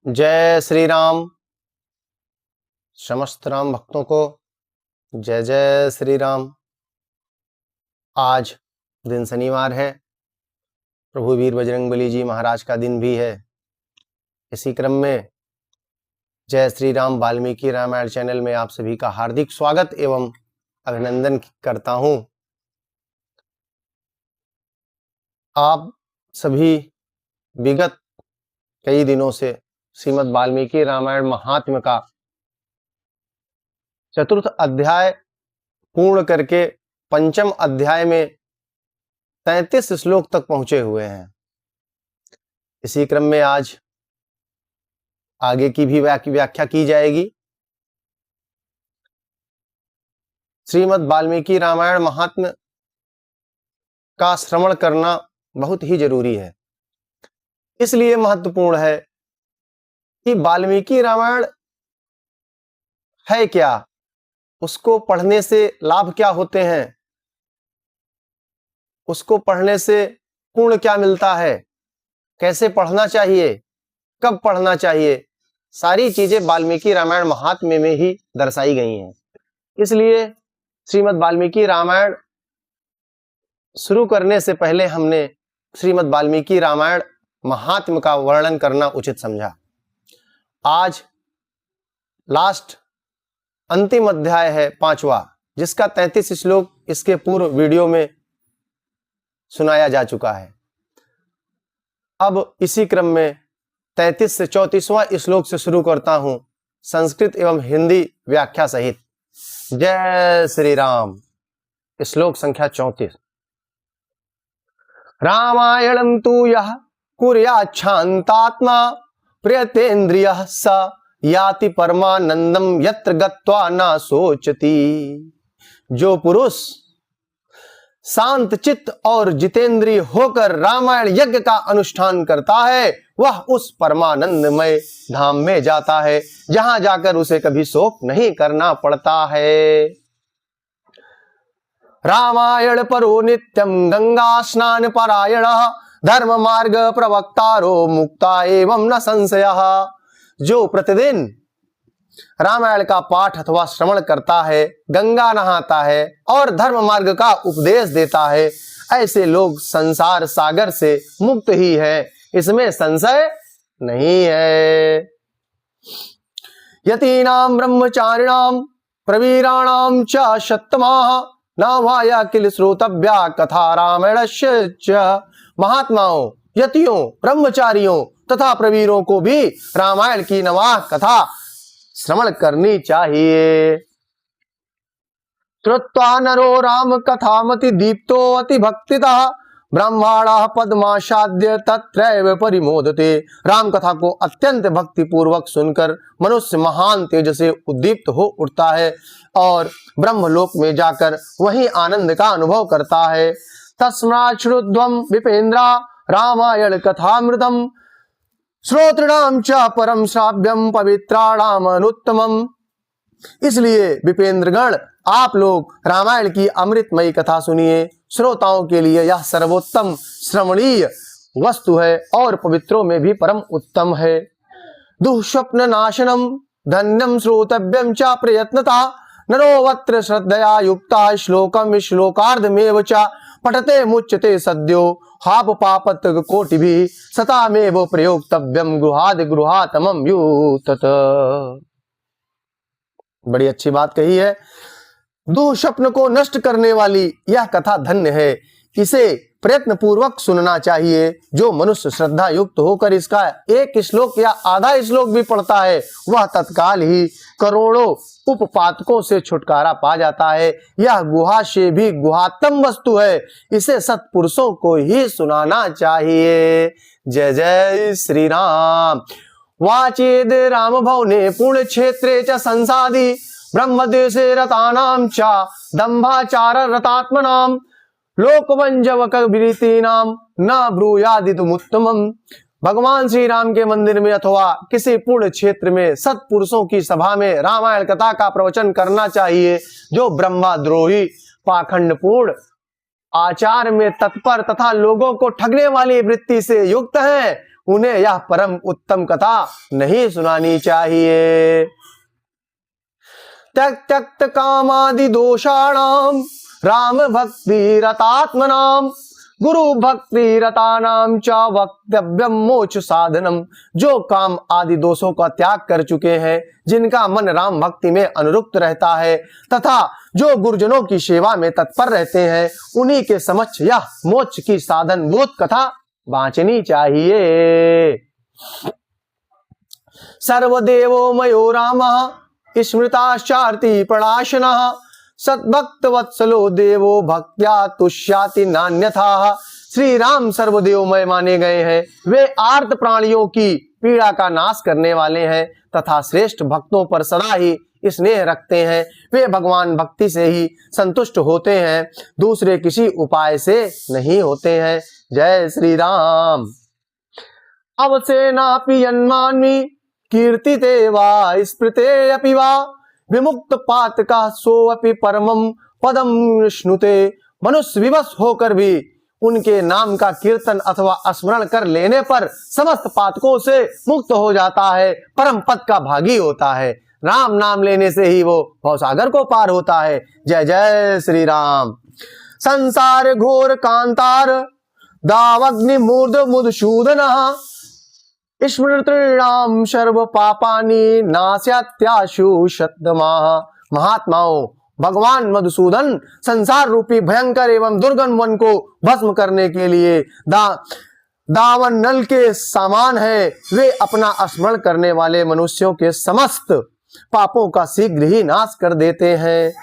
जय श्री राम। समस्त राम भक्तों को जय जय श्री राम। आज दिन शनिवार है, प्रभु वीर बजरंगबली जी महाराज का दिन भी है। इसी क्रम में जय श्री राम वाल्मीकि रामायण चैनल में आप सभी का हार्दिक स्वागत एवं अभिनंदन करता हूं। आप सभी विगत कई दिनों से श्रीमद् वाल्मीकि रामायण महात्म्य का चतुर्थ अध्याय पूर्ण करके पंचम अध्याय में 33 श्लोक तक पहुंचे हुए हैं। इसी क्रम में आज आगे की भी व्याख्या की जाएगी। श्रीमद् वाल्मीकि रामायण महात्म्य का श्रवण करना बहुत ही जरूरी है। इसलिए महत्वपूर्ण है कि वाल्मीकि रामायण है क्या, उसको पढ़ने से लाभ क्या होते हैं, उसको पढ़ने से पूर्ण क्या मिलता है, कैसे पढ़ना चाहिए, कब पढ़ना चाहिए, सारी चीजें वाल्मीकि रामायण महात्म्य में ही दर्शाई गई हैं। इसलिए श्रीमद् वाल्मीकि रामायण शुरू करने से पहले हमने श्रीमद् वाल्मीकि रामायण महात्म्य का वर्णन करना उचित समझा। आज लास्ट अंतिम अध्याय है 5वां, जिसका 33 श्लोक इसके पूर्व वीडियो में सुनाया जा चुका है। अब इसी क्रम में 33 से 34वां श्लोक से शुरू करता हूं, संस्कृत एवं हिंदी व्याख्या सहित। जय श्री राम। श्लोक संख्या 34। रामायणं तु यः कुर्याच्छान्तात्मा प्रयतेन्द्रियः स याति परमानंदम यत्र गत्वा न सोचती। जो पुरुष शांत चित्त और जितेंद्रिय होकर रामायण यज्ञ का अनुष्ठान करता है, वह उस परमानंदमय धाम में जाता है, जहां जाकर उसे कभी शोक नहीं करना पड़ता है। रामायण परो नित्यम गंगा स्नान परायणः धर्म मार्ग प्रवक्तारो मुक्ता एवं न संशयः। जो प्रतिदिन रामायण का पाठ अथवा श्रवण करता है, गंगा नहाता है और धर्म मार्ग का उपदेश देता है, ऐसे लोग संसार सागर से मुक्त ही है, इसमें संशय नहीं है। यतीनां ब्रह्मचारिणां प्रवीराणां च शतमाः न वाया किल श्रोतव्या कथा रामायणस्य च। महात्माओं, यतियों, ब्रह्मचारियों तथा प्रवीरों को भी रामायण की नवाह कथा श्रवण करनी चाहिए। श्रुत्वा नरो राम कथामति दीप्तो अति भक्तितः ब्रह्माणः पद्मासाद्य तत्रैव परिमोदते। राम कथा को अत्यंत भक्ति पूर्वक सुनकर मनुष्य महान तेज से उद्दीप्त हो उठता है और ब्रह्मलोक में जाकर वहीं आनंद का अनुभव करता है। तस्मात् श्रुध्वं विपेन्द्रा रामायण कथामृतम् श्रोतृणां च परम श्राव्यम पवित्राणाम अनुत्तमम्। इसलिए विपेंद्रगण, आप लोग रामायण की अमृतमयी कथा सुनिए। श्रोताओं के लिए यह सर्वोत्तम श्रवणीय वस्तु है और पवित्रों में भी परम उत्तम है। दुःस्वप्न नाशनम धन्यम श्रोतव्यम च प्रयत्नता नरोवत्र श्रद्धया युक्ता श्लोकम श्लोकार्धमेव च पठते मुच्यते सद्यो हाप पापत कोटिभिः सतामेव प्रयोक्तव्यम गृहाद गृहातमं यूतत। बड़ी अच्छी बात कही है। दुःस्वप्न को नष्ट करने वाली यह कथा धन्य है, इसे प्रयत्न पूर्वक सुनना चाहिए। जो मनुष्य श्रद्धा युक्त होकर इसका एक श्लोक या आधा श्लोक भी पढ़ता है, वह तत्काल ही करोड़ों उपपातकों से छुटकारा पा जाता है। यह गुहा से भी गुहात्म वस्तु है, इसे सत्पुरुषों को ही सुनाना चाहिए। जय जय श्री राम। वाचेद राम भवने पुण्य क्षेत्रे च संसादि ब्रह्मदेशे रतानां च दंभाचार रतात्मनां लोकवंजवक विरीतीनां न ब्रूयादितुमुत्तमम्। भगवान श्री राम के मंदिर में अथवा किसी पूर्ण क्षेत्र में सत्पुरुषों की सभा में रामायण कथा का प्रवचन करना चाहिए। जो ब्रह्मद्रोही, पाखंडपूर्ण, आचार में तत्पर तथा लोगों को ठगने वाली वृत्ति से युक्त हैं, उन्हें यह परम उत्तम कथा नहीं सुनानी चाहिए। त्यक्त कामादि दोषाणाम राम भक्ति रतात्मनाम गुरु भक्ति रतानाम च वक्तव्यम मोक्ष साधनम। जो काम आदि दोषों का त्याग कर चुके हैं, जिनका मन राम भक्ति में अनुरुक्त रहता है तथा जो गुरुजनों की सेवा में तत्पर रहते हैं, उन्हीं के समक्ष यह मोक्ष की साधन भूत कथा बांचनी चाहिए। सर्वदेवो मयो रामः स्मृताश्चार्ति प्रणाशनः सद्भक्त वत्सलो देवो भक्त्या तुष्याति नान्यथा। श्री राम सर्वदेवमय माने गए हैं। वे आर्त प्राणियों की पीड़ा का नाश करने वाले हैं तथा श्रेष्ठ भक्तों पर सदा ही स्नेह रखते हैं। वे भगवान भक्ति से ही संतुष्ट होते हैं, दूसरे किसी उपाय से नहीं होते हैं। जय श्री राम। अवसेनापि यन्मान्मि कीर्तिते वा स्मृते अपि वा विमुक्त पातका सोऽपि परमं पदम विष्णुते। मनुष्य विवश होकर भी उनके नाम का कीर्तन अथवा स्मरण कर लेने पर समस्त पातकों से मुक्त हो जाता है, परम पद का भागी होता है। राम नाम लेने से ही वो भवसागर को पार होता है। जय जय श्री राम। संसार घोर कांतार दावग्नि मूर्ध मधुसूदनः स्मृतिर्नाम सर्व पापानि नास्यात्याशु शतमाः। महात्माओं, भगवान मधुसूदन संसार रूपी भयंकर एवं दुर्गम वन को भस्म करने के लिए दावन नल के समान है। वे अपना स्मरण करने वाले मनुष्यों के समस्त पापों का शीघ्र ही नाश कर देते हैं।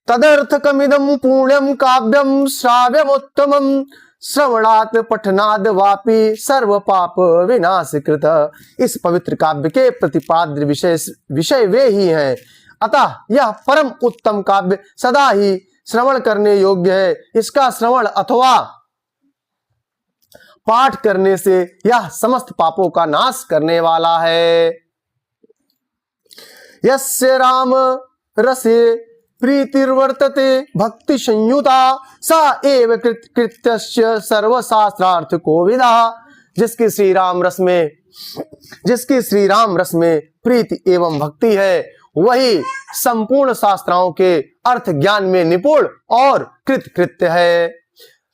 तदर्थकमिदं पुण्यं काव्यं श्राव्यमुत्तमं श्रवणात् पठनाद वापि सर्व पाप विनाश कृत। इस पवित्र काव्य के प्रतिपाद्य विषय वे ही हैं, अतः यह परम उत्तम काव्य सदा ही श्रवण करने योग्य है। इसका श्रवण अथवा पाठ करने से यह समस्त पापों का नाश करने वाला है। यस्य राम रसे प्रीतिर्वर्तते भक्ति संयुता सा एव कृत्यस्य सर्वशास्त्रार्थ कोविदः। जिसकी श्री राम रस में प्रीति एवं भक्ति है, वही संपूर्ण शास्त्राओं के अर्थ ज्ञान में निपुण और कृतकृत्य है।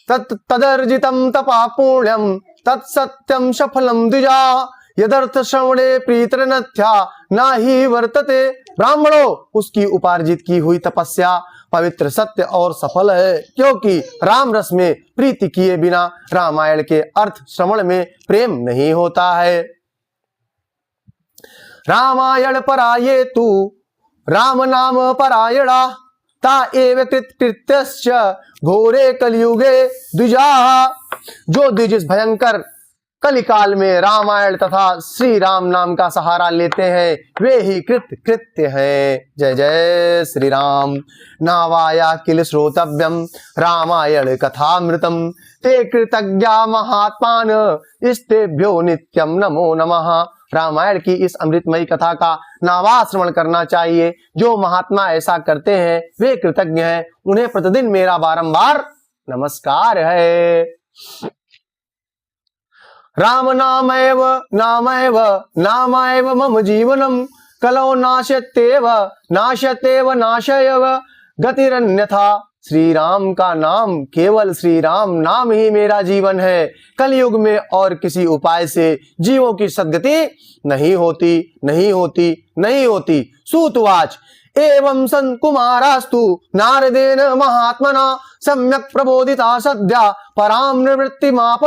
तदर्जितम तपा पुण्यम तत्सत्यम सफलम द्विजा यदर्थ श्रवणे प्रीतिर्नथ्या ना ही वर्तते। ब्राह्मणों, उसकी उपार्जित की हुई तपस्या पवित्र, सत्य और सफल है, क्योंकि राम रस में प्रीति किए बिना रामायण के अर्थ श्रवण में प्रेम नहीं होता है। रामायण पराये तु राम नाम परायणा ता एव कृत्यस्य घोरे कलियुगे द्विजाः। जो द्विज भयंकर कलिकाल में रामायण तथा श्री राम नाम का सहारा लेते हैं, वे ही कृत्य हैं। जय जय श्री राम। नावाया किल श्रोतव्यम रामायण कथामृतम ते कृतज्ञा महात्मान इस्तेभ्यो नित्यम नमो नमः। रामायण की इस अमृतमयी कथा का नावा श्रवण करना चाहिए। जो महात्मा ऐसा करते हैं वे कृतज्ञ हैं, उन्हें प्रतिदिन मेरा बारंबार नमस्कार है। राम नामैव नामैव नामैव मम जीवनम कलौ नाशत्येव नाशत्येव नाशयव गतिरन्यथा। श्री राम का नाम, केवल श्री राम नाम ही मेरा जीवन है। कलयुग में और किसी उपाय से जीवों की सद्गति नहीं होती, नहीं होती, नहीं होती। सूतवाच एवं संत कुमारास्तु नारदेन महात्मना सम्यक प्रबोधिता सद्या पराम निवृत्ति माप।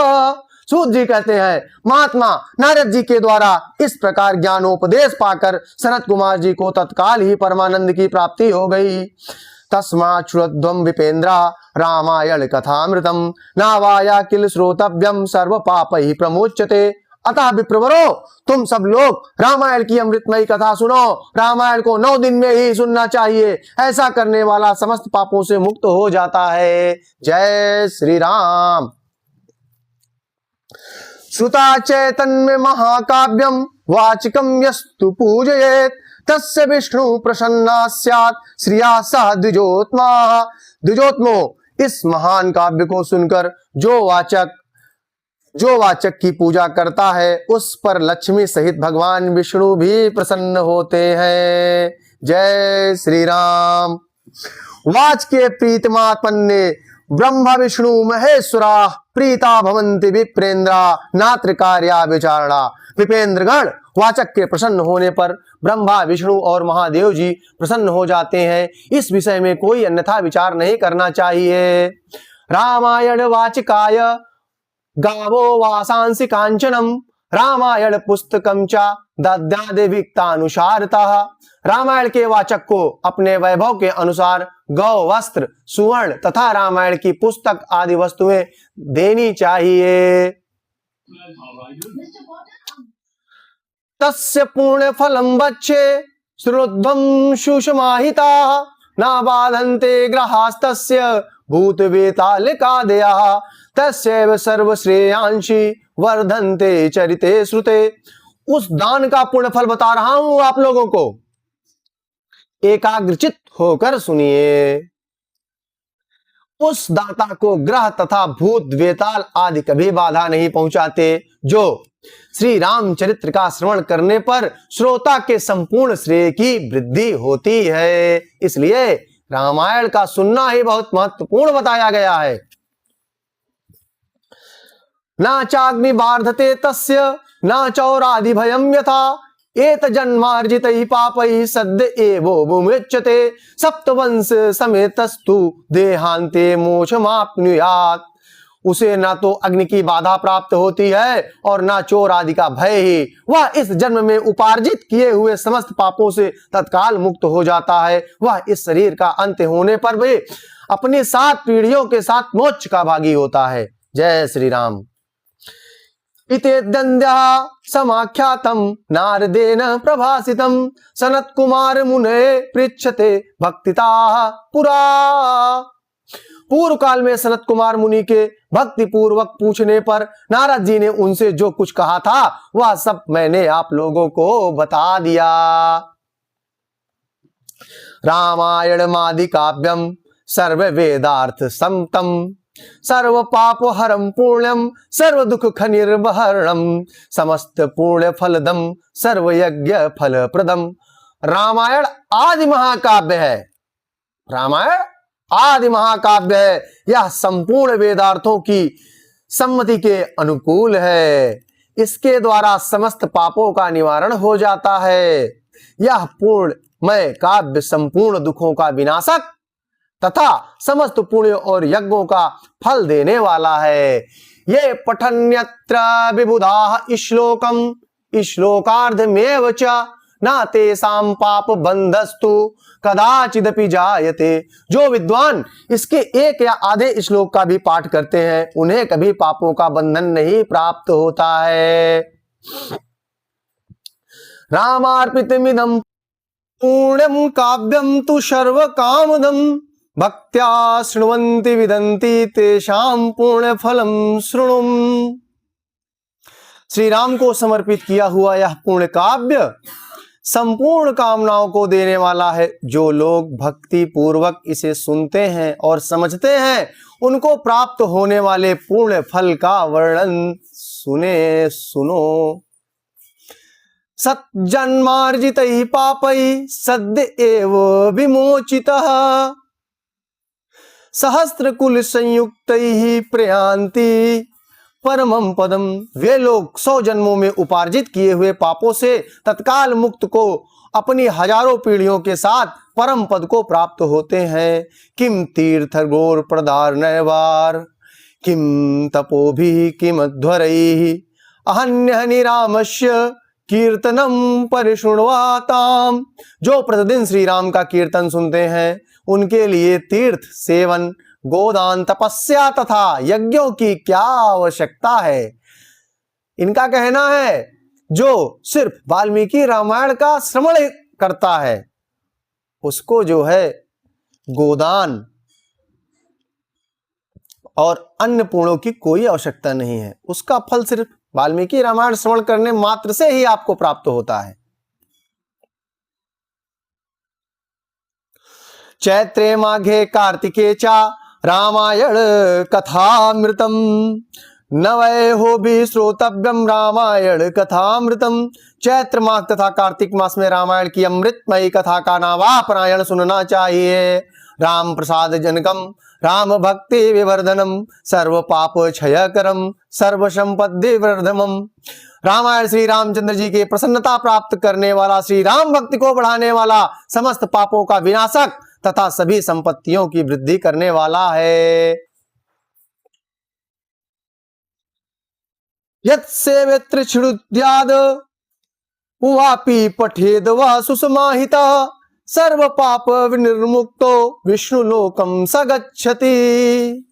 सूत जी कहते हैं, महात्मा नारद जी के द्वारा इस प्रकार ज्ञानोपदेश पाकर सनत कुमार जी को तत्काल ही परमानंद की प्राप्ति हो गई। तस्मात् श्रुध्वं विपेन्द्रा रामायण कथामृतम नावाया किल श्रोतव्यम सर्व पापैः प्रमुच्यते। अतः विप्रवरो, तुम सब लोग रामायण की अमृतमयी कथा सुनो। रामायण को 9 दिन में ही सुनना चाहिए, ऐसा करने वाला समस्त पापों से मुक्त हो जाता है। जय श्री राम। श्रुता चैतन्य महाकाव्यम वाचिकम यस्तु पूजयेत् तस्य विष्णु प्रसन्ना स्यात् श्रिया सह द्विजोत्मा। द्विजोत्मो, इस महान काव्य को सुनकर जो वाचक जो वाचक की पूजा करता है उस पर लक्ष्मी सहित भगवान विष्णु भी प्रसन्न होते हैं। जय श्री राम। वाच के प्रीतमात्मन्ये ब्रह्म विष्णु महेश्वरा प्रीता भवन्ति विप्रेंद्रा नात्र कार्या विचारणा। विपेंद्रगण वाचक के प्रसन्न होने पर ब्रह्मा विष्णु और महादेव जी प्रसन्न हो जाते हैं। इस विषय में कोई अन्यथा विचार नहीं करना चाहिए। रामायण वाचिकाय गावो वासांसि कांचनम रामायण पुस्तकम चा दद्यादिविक्तानुसारतः। रामायण के वाचक को अपने वैभव के अनुसार गौ वस्त्र सुवर्ण तथा रामायण की पुस्तक आदि वस्तुएं देनी चाहिए। तस्य पुण्य फलम बच्चे श्रुध्वं सुषमाहिता न बाधन्ते ग्रहास्तस्य भूत वेतालिकादयः तस्यैव सर्वश्रेयांशी वर्धन्ते चरिते श्रुते। उस दान का पुण्य फल बता रहा हूं आप लोगों को, एकाग्रचित होकर सुनिए। उस दाता को ग्रह तथा भूत वेताल आदि कभी बाधा नहीं पहुंचाते। जो श्री रामचरित्र का श्रवण करने पर श्रोता के संपूर्ण श्रेय की वृद्धि होती है। इसलिए रामायण का सुनना ही बहुत महत्वपूर्ण बताया गया है। न चाग्नि बार्धते तस्य न चौरादि भयम यथा एत जन्मार्जितैः पापैः सद्य एवो विमुच्यते सप्तवंश समेतस्तु देहांते मोक्षमाप्नुयात्। उसे ना तो अग्नि की बाधा प्राप्त होती है और ना चोर आदि का भय ही। वह इस जन्म में उपार्जित किए हुए समस्त पापों से तत्काल मुक्त हो जाता है। वह इस शरीर का अंत होने पर भी अपनी 7 पीढ़ियों के साथ मोक्ष का भागी होता है। जय श्री राम। इतेद्यन्यः समाख्यातं नारदेन प्रभासितं सनत्कुमार मुने पृच्छते भक्तिताः पुरा। पूर्व काल में सनत कुमार मुनि के भक्ति पूर्वक पूछने पर नारद जी ने उनसे जो कुछ कहा था वह सब मैंने आप लोगों को बता दिया। रामायण मादि काव्यम सर्व वेदार्थ समतम सर्व पाप हरम पुण्यम सर्व दुख खनिर्वहरणम समस्त पुण्य फलदम सर्व यज्ञ फल प्रदम। रामायण आदि महाकाव्य है। रामायण आदि महाकाव्य है। यह संपूर्ण वेदार्थों की सम्मति के अनुकूल है। इसके द्वारा समस्त पापों का निवारण हो जाता है। यह पूर्णमय काव्य संपूर्ण दुखों का विनाशक तथा समस्त पुण्य और यज्ञों का फल देने वाला है। ये पठन्यत्र विबुधाः श्लोकम श्लोकार्धमेव च न तेषां पाप बंधस्तु कदाचिदपि जायते। जो विद्वान इसके एक या आधे श्लोक का भी पाठ करते हैं उन्हें कभी पापों का बंधन नहीं प्राप्त होता है। रामार्पितमिदं पूर्णं काव्यं तु सर्व कामदं भक्त्या शृण्वन्ति विदन्ति तेषां पुण्य फलम शृणुम। श्री राम को समर्पित किया हुआ यह पुण्य काव्य संपूर्ण कामनाओं को देने वाला है। जो लोग भक्ति पूर्वक इसे सुनते हैं और समझते हैं उनको प्राप्त होने वाले पूर्ण फल का वर्णन सुनो। सज्जन्मार्जितैः पापैः सद्य एव विमोचितः सहस्त्रकुल संयुक्तैः प्रयान्ति परमं पदम। वे लोग 100 जन्मों में उपार्जित किए हुए पापों से तत्काल मुक्त को अपनी हजारों पीढ़ियों के साथ परम पद को प्राप्त होते हैं। किम तीर्थ गोर प्रदार नैवार किम तपोभिः किम ध्वरैः अहन्यहनि रामस्य कीर्तनम परिशुण्वाताम। जो प्रतिदिन श्री राम का कीर्तन सुनते हैं उनके लिए तीर्थ सेवन गोदान तपस्या तथा यज्ञों की क्या आवश्यकता है। इनका कहना है जो सिर्फ वाल्मीकि रामायण का श्रवण करता है उसको जो है गोदान और अन्य पुण्यों की कोई आवश्यकता नहीं है। उसका फल सिर्फ वाल्मीकि रामायण श्रवण करने मात्र से ही आपको प्राप्त होता है। चैत्रे माघे कार्तिके चा रामायण कथामृतम न वै हो भी श्रोतव्यम रामायण कथामृतम। चैत्र माह तथा कार्तिक मास में रामायण की अमृतमयी कथा का नावापरायण सुनना चाहिए। राम प्रसाद जनकम राम भक्ति विवर्धनम सर्व पाप क्षयकरम सर्व संपत्ति वर्धनम। रामायण श्री रामचंद्र जी की प्रसन्नता प्राप्त करने वाला, श्री राम भक्ति को बढ़ाने वाला, समस्त पापों का विनाशक तथा सभी संपत्तियों की वृद्धि करने वाला है। यत्सेवेत्र छिड़ुद्याद वापि पठेद वा सुसमाहितः सर्व पाप विनिर्मुक्तो विष्णु लोकम सगच्छति।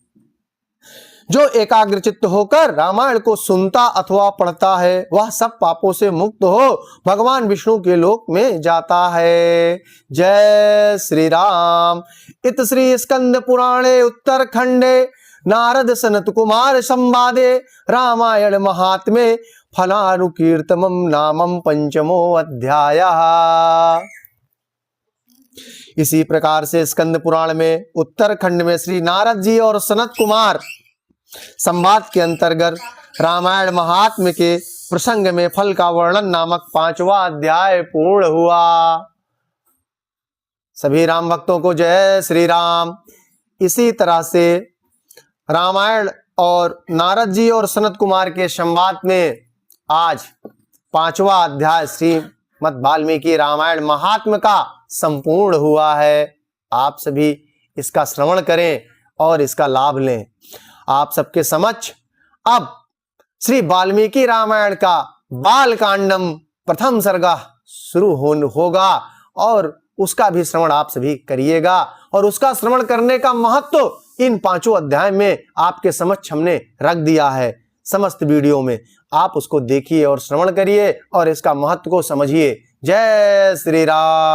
जो एकाग्रचित्त होकर रामायण को सुनता अथवा पढ़ता है वह सब पापों से मुक्त हो भगवान विष्णु के लोक में जाता है। जय श्री राम। इत श्री स्कंद पुराणे उत्तरखंडे नारद सनत कुमार संवादे रामायण महात्म्ये फलानुकीर्तमं नामं पंचमो अध्यायः। इसी प्रकार से स्कंद पुराण में उत्तरखंड में श्री नारद जी और सनत कुमार संवाद के अंतर्गत रामायण महात्म्य के प्रसंग में फल का वर्णन नामक 5वां अध्याय पूर्ण हुआ। सभी राम भक्तों को जय श्री राम। इसी तरह से रामायण और नारद जी और सनत कुमार के संवाद में आज 5वां अध्याय श्रीमद् वाल्मीकि रामायण महात्म्य का संपूर्ण हुआ है। आप सभी इसका श्रवण करें और इसका लाभ लें। आप सबके समक्ष अब श्री वाल्मीकि रामायण का बाल कांडम प्रथम सर्गा शुरू होगा और उसका भी श्रवण आप सभी करिएगा। और उसका श्रवण करने का महत्व इन 5 अध्याय में आपके समक्ष हमने रख दिया है। समस्त वीडियो में आप उसको देखिए और श्रवण करिए और इसका महत्व को समझिए। जय श्री राम।